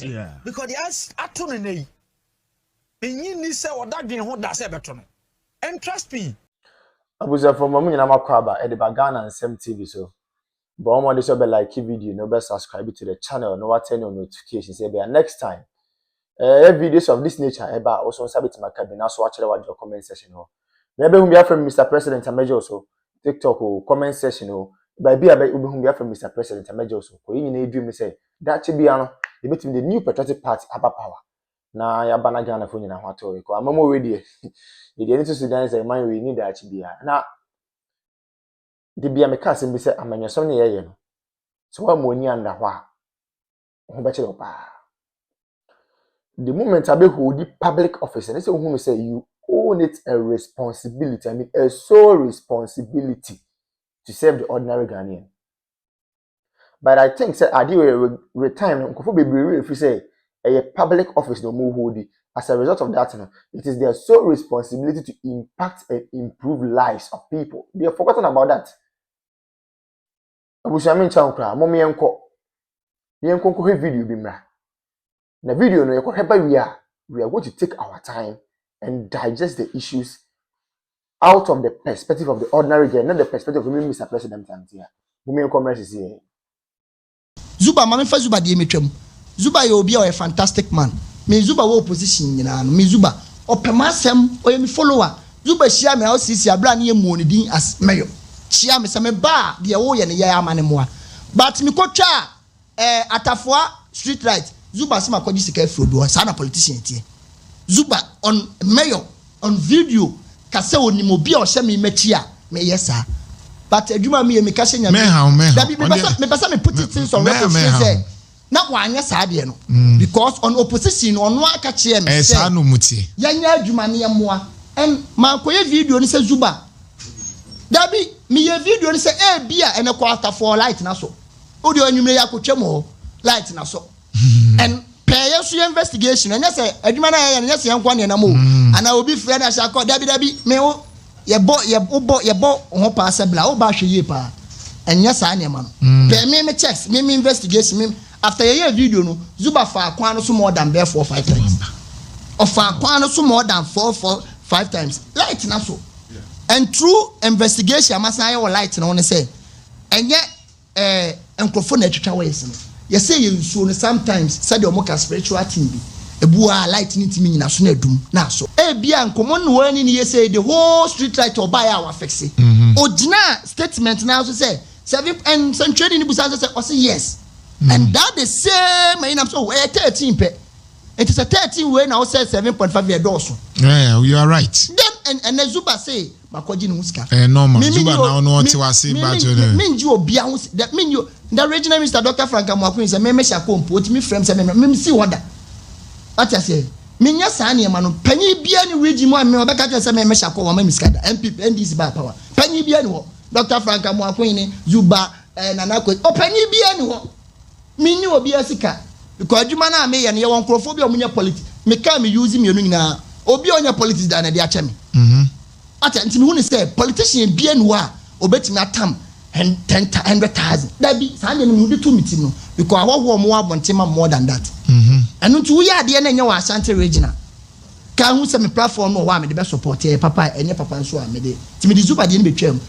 Yeah. Because the as atone ni say odadwen ho da say beto no. And trust me. Abuza from mamu nyina makwaba e de Ghana and TV so. But omo dey so be like video, no be subscribe to the channel, no what turn on notifications say be next time. Videos of this nature eba also sabit makabina so watch the comment section ho. Maybe we be from Mr. President Amaje also TikTok or comment section ho. By be we be from Mr. President Amaje also. Ko yin na edwum say that chi bia no e betim the new patriotic party Aba power. Na ya bana Ghana fo nyina ho ato ko amamo we dey. The need to Sudan say man we need that chi bia. Na the bia me ka sem bi say amanyasom ne yeye no. So wa mo ni anda ho a ho be chiro pa. The moment I be hold the public office, and they say, who say you own it a responsibility. I mean, a sole responsibility to serve the ordinary Ghanaian. But I think, say, I do retirement. If you say a public office no more hold it, as a result of that, it is their sole responsibility to impact and improve lives of people. They have forgotten about that. Abushamin Chankra, Mommy Enko, the Enko video bimra. The video no we are going to take our time and digest the issues out of the perspective of the ordinary girl, not the perspective of Mr. President here. Women commerce is here. Zuba mama fa Zuba die metwam. Zuba ye obi a fantastic man. Me Zuba wo opposition nyina no. Me Zuba opemasem oye me follower. Zuba hia me osisi abra na ye mu onidin as mayor. Hia me se me ba de wo ye ne ye amane moa. But me kotwa atafoa street light Zuba sima kwaji sika frodo sana politician tie. Zuba on mayor on video kase onimo bi a ohye me machia me yesa. But adwuma me me kase nya me pesa me put it in some record say na wanya sa de no because on opposition ono aka chie me say sa no mutie yanya adwuma ne moa en ma koye video ni say Zuba dabi me ye video ni say bia ene quarter for light na so odi onwumre yakotwa mo light na so and pay your investigation and say adwuma na yes yankwa ne na mo ana obi frɛ na sha dabi me wo ye bo ho pa asebla wo ba hwe ye pa enya sa ne ma no pay me checks me investigation me after ye video no Zuba fa akwan no so more than 4 5 times of akwan no so more than 4 5 times light na so and through investigation Amasaman ye light na won say enye enkrofo na twetwa ways no you say you so sometimes said your moka spiritual thing bi ebua light ni timi nyina so na adum na so bia nkomo no wani ni say the whole street light oba ya wa fixe ogina statement na so say 7 and some trading busa say o say yes and that the same in am so 13 pe it is a 13 way now say 7.5 year doors. Yeah, you are right. Then and Zuba say makoji no sika normal Zuba now no what was say ba jo mean you obia that mean you the original Mr. Dr. Frank Amoakun say me sha ko mpo me frame say me see order what I say me nya sa na ma no panyi bia ni region mo me obeka say me sha ko wa ma miskada MP NDC ba power panyi bia ni ho Dr. Frank Amoakun ni Zuba nana ko panyi bia ni ho me ni obia sika because adwuma na me ye ne won krofo bi omunya politics me ka me use me onu nyina obi onya politics da na de ache me ati ntimi hu ni say politician bia ni wa obetimi atam and 100,000 that be sande no me do meeting no because awo mo abontema more than that and ntu wo ya de na nya wa Ashanti regional ka hu se me platform no wa me de be support papa enye papa nso a me de timi di Zuba de no betwam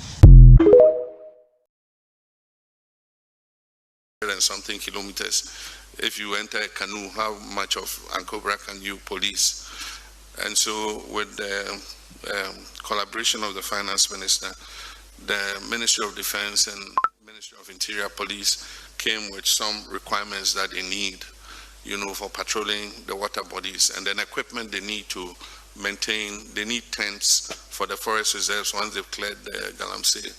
and something kilometers. If you enter a canoe, how much of Ankobra can you police? And so with the collaboration of the finance minister, the Ministry of Defense and Ministry of Interior Police came with some requirements that they need, for patrolling the water bodies, and then equipment they need to maintain. They need tents for the forest reserves. Once they've cleared the Galamsey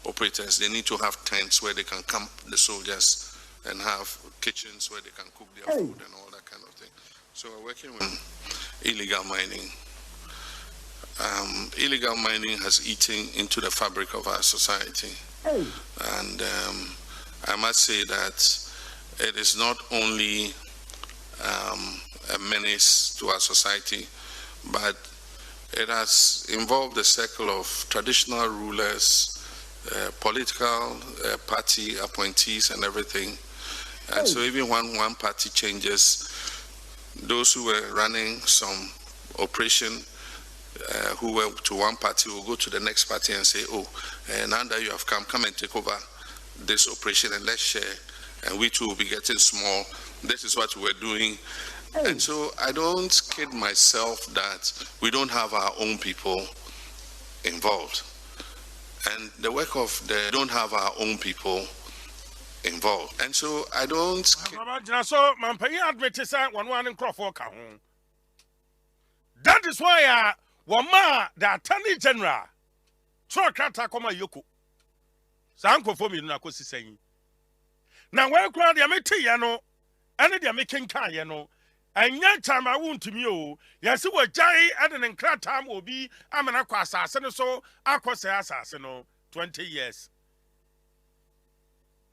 operators, they need to have tents where they can camp the soldiers and have kitchens where they can cook their food and all that kind of thing. So we're working with illegal mining. Illegal mining has eaten into the fabric of our society. And I must say that it is not only a menace to our society, but it has involved the circle of traditional rulers, political party appointees and everything. And so even when one party changes, those who were running some operation who were to one party will go to the next party and say, oh, now that you have come and take over this operation and let's share, and we too will be getting small. This is what we're doing. And so I don't kid myself that we don't have our own people involved. And the work of the don't have our own people involved. And so I don't. So, man, pay admit one in Crawford. That is why the Attorney General Trokata Koma Yoko Sanko for me na kosi saying. Now, where crowd ya meti yano, and they are making kayano, and young time I won't to me. Yes, it was Jai and an enclad time will be I'm an aqua assassin so aqua assassin 20 years.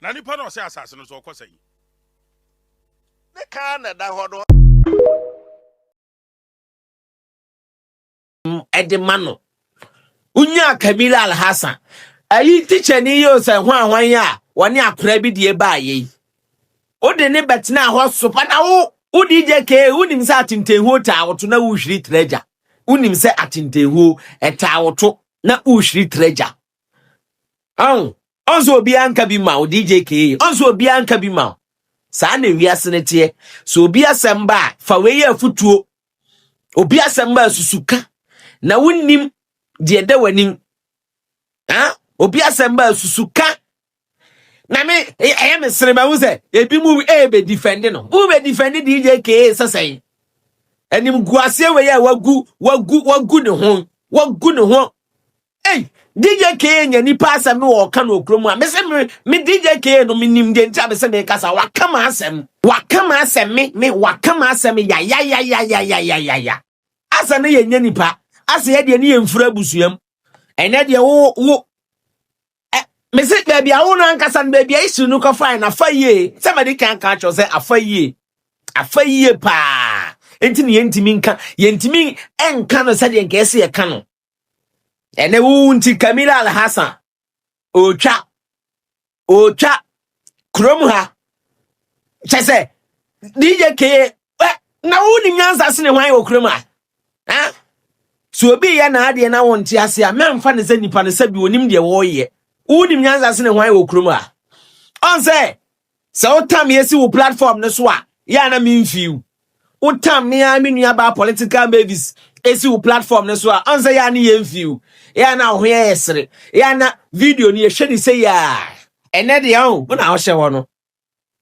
Nani Pano say assassin or cosa. The can that Edemano Unya Kabila Al Hassan. Ayi teacher ni yo say hwan ya woni akora bi de ba yi. O de ne betina ho sopa na wo DJ K unim se atintenhu ta woto na wo hwiri treasure. Unim se atintenhu eta woto na wo hwiri treasure. Onzo obi anka bi ma o DJ K. Onzo obi anka bi ma. Sa na wiase ne tie. So obi asamba fa we ya futuo. Obi asamba susuka. Na wonnim de da wanim. Obi asamba susuka. Na me am As3m wo say ebi mu be defend no. Who be defend DJ K sasai. Enim guase we ya wagu ne ho. Wagu ne ho. Hey, DJ K nya ni pa asem wo ka no okromu a. Me say me DJ K no minim de ntia be say me kasa wakama asem. Wakama asem me wakama asem ya. Asa ne ye nya nipa. Asa ye de ne ye mfura busuam. Ene de wo me say baby I won ankasa no baby isu no ko fine afaye. Somebody can catch us say afaye. Afaye pa. Enti ne yentimi nka. Yentimi enka no say de nka ese ye ka no. Ene wo nti Kamila Al Hassan. Ocha krom ha. Chese DJ K na wo ni nyansa se ne hwan wo krom ha. So obi ya na ade na wonti ase a memfa ne se nipa ne sabi onim de wo ye. Unim nyanza se ne hwan wo krom a. On say utam yesi wo platform ne so a ya na memfiu. Utam me a me nua ba political babies esi wo platform ne so a on say ya na yemfiu. Ya na ho ye yesere. Ya na video ni ye hwe ni say ya. Ene de ho na wo hye wo no.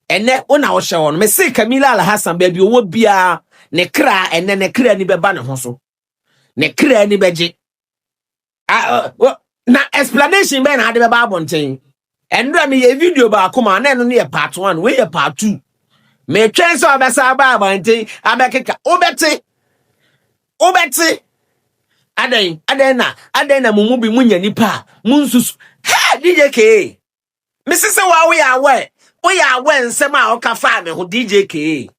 Ene wo na wo hye wo no. Me say Kamila Al Hassan baby owo bia ne kra ene ne kra ni beba ne ho so. Ne kra ni beje. Na explanation be na de be abonten. Endra me ye video ba akoma na no ne part 1 we ye part 2. Me twen so obesa ba abonten abekeka obeti. Aden na mumu bi munya nipa munsusu. Ha DJ K. Me sese wa we awe nsem a o ka fa me ho DJ K.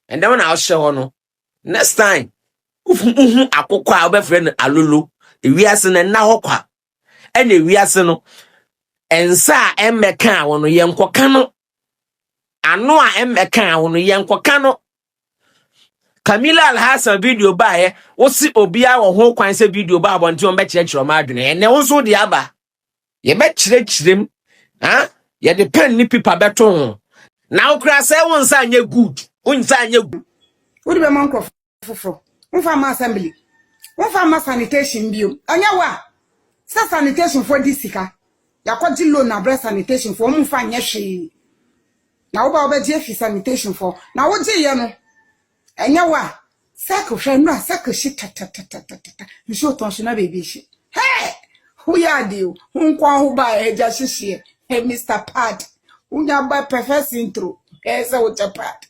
And then na o hye ho no. Next time ufu akokwa a obefre no alolo. Ewiase na ho kwa. Ene wiase no ensa emmeka wono yenkoka no ano a emmeka wono yenkoka no. Kamila Al Hassan video ba wo si obia wo ho kwan se video ba abonti on be kirechiro ma adwene ene wo so de aba ye be kirechirem ye de pen ni paper beto ho na wo kra se won sa anya good unsa anya good wo de be man ko foforo won fa ma assembly won fa ma sanitation bio anya wa sa sanitation for disika yakwaji loan na breast sanitation for won fa nya hwe na wo ba obeje fi sanitation for na wo je ye no anya wa sako hwe no sako shi ta nso tonshina baby shi hey who ya dio nkwa ho ba eja hihie hey Mr. Pad unya ba perfect intro say what a pad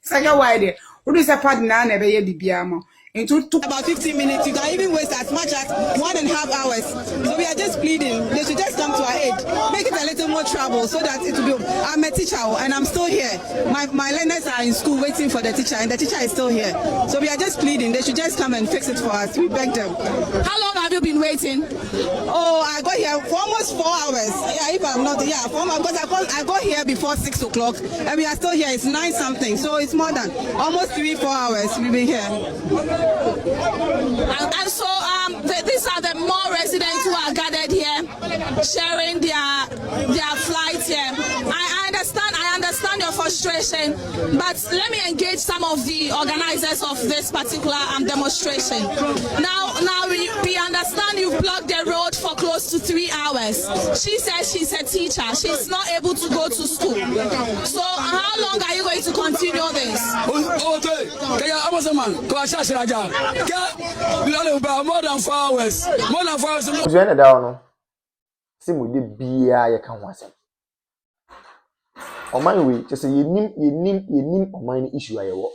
sanya wide wo do say pad na be ye bibia mo It took about 15 minutes. You can even waste as much as 1.5 hours. So we are just pleading. They should just come to our aid. Make it a little more trouble so that it will be. I'm a teacher and I'm still here. My learners are in school waiting for the teacher and the teacher is still here. So we are just pleading. They should just come and fix it for us. We beg them. How long have you been waiting? Oh, I got here for almost 4 hours. Yeah, if I'm not, yeah, because I got here before 6 o'clock and we are still here. It's 9 something. So it's more than almost 3-4 hours we've been here. And so these are the more residents who are gathered here, sharing their flight here. I understand your frustration, but let me engage some of the organizers of this particular demonstration. Now we understand you've blocked the road for close to 3 hours. She says she's a teacher. She's not able to go to school. So how long are you going to continue this? Amasaman, more than 4 hours. More than 4 hours. Join down. See, we did be a can once. On my way, just say you name on my issue. I walk.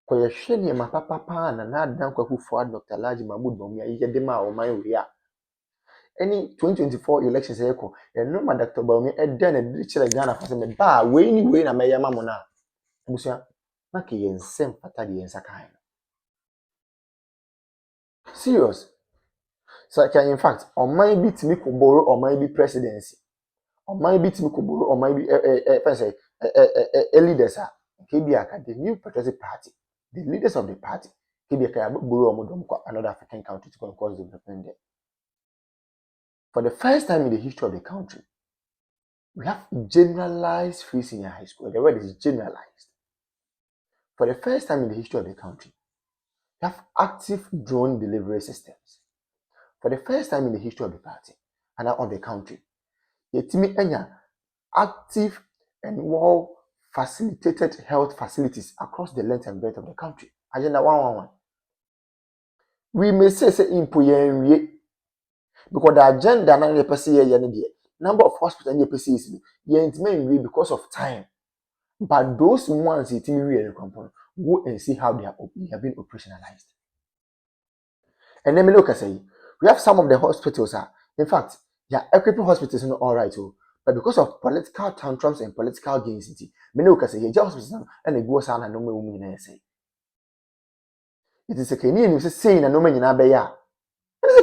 For your shady, my papa, and not down who for Dr. Large Mahmoud Bomia, you get them out on my way. Any 2024 elections, echo, and no, my Dr. Bawumi and then a digital Ghana for some bar, way, I may mamona. Monsieur, Maki and Sem Patadi and Sakai. Serious. So, in fact, on my bit, me could borrow or my be presidency. On my bit, me could borrow or my be a leaders are KBA, the new patriotic party, the leaders of the party, KBA borrow another African country to cause development there. For the first time in the history of the country, we have generalized free senior high school. The word is generalized. For the first time in the history of the country, we have active drone delivery systems. For the first time in the history of the party and of the country, Yetimi Enya active and well facilitated health facilities across the length and breadth of the country. Agenda 111. We may say impoyen because the agenda na the person here number of hospitals and the is intimate because of time. But those ones it go and see how they have been operationalized. And then me look say we have some of the hospitals in fact they are equipping hospitals not all right but because of political tantrums and political gains me look say here hospitals and they go sana no me say it is a Kenyan say na no me nyina be ya.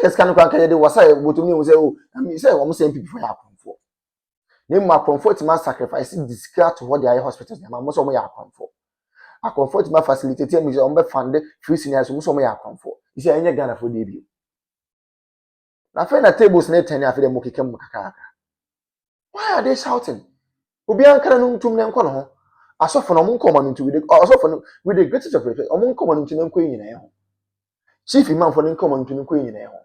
This kind of can't do was I would to me say, oh, I mean, say, almost same people for comfort. Name my comfort to my sacrifice, discard to what the eye hospitals, and most of my comfort. I comfort my facilitator, me on funded free seniors, most of my comfort. You see, I ain't gonna for debut. I find that tables net 10 after the Moki Kamaka. Why are they shouting? Ubian Kanum to Nankono. I saw from among common into with the greatest of it, among common into them queen in a home. Chief Imam for the common to the queen in a home.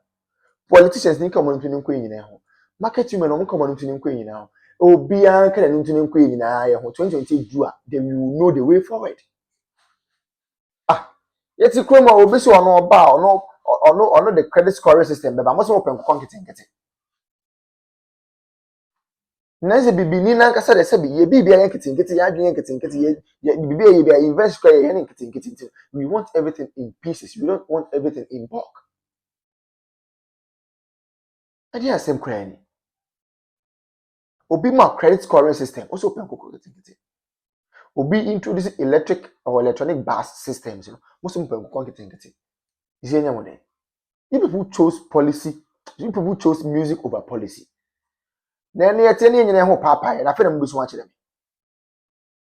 Politicians need common to the queen in a home. Market women on common to the queen now. Obian can to the queen in a home 2020 Jua, then you will know the way forward. Yet you come over so on bar or no the credit scoring system, but I must open content and get it. Nancy Bibina said, I said, ye be a getting invest getting. We want everything in pieces. We don't want everything in bulk. And here same cranny. Obi my credit scoring system also open getting. Obi introduce electric or electronic bus systems, most open getting. Is any one day? You people chose policy, you people chose music over policy. Then you tell me you papa, and I feel I'm going to watch them.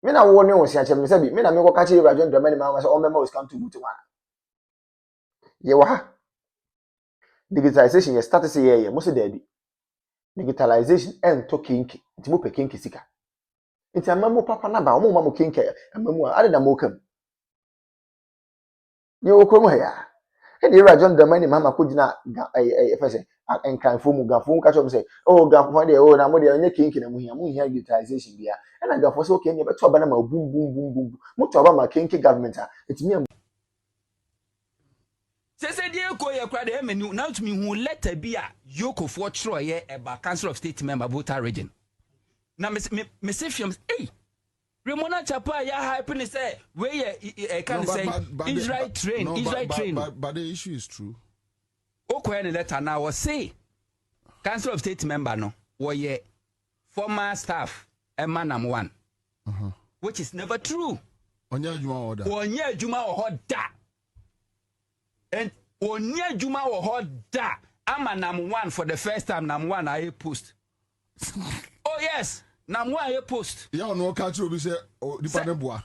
Me na warn you, say me na me go catch you by John Dramani man, so all members come to do to one. Yewa. Digitalization you start to say yeah, most there digitalization and to kinki, it mo pe kinki sika. It's a memo papa na ba, o mo mamo kinki, e memo ade na mo kam. You come here. And you John Dramani mama could not and can form Gafon catch up say, oh, Gafon, oh, now what they are kinking and we have utilization here. And I got for so can you but Banama boom, boom, boom, boom. Much about my kinky government. It's me. Say, dear, go your credit, and you now to me who let be a yoke of what Troy about Council of State member voter region. Now, Miss Fiums, hey, Ramona Chapa ya hype say where can say Israel train Israel train. But the issue is true. Okay, the letter now was say Council of State member no were former staff Emanam 1, which is never true. Onya Juma order. Onya Juma or da. And Onya Juma or da. Amanam 1 for the first time. Nam 1 I post. Oh yes, Nam 1 I post. Yeah, no catch you. We say, oh, the panel boy.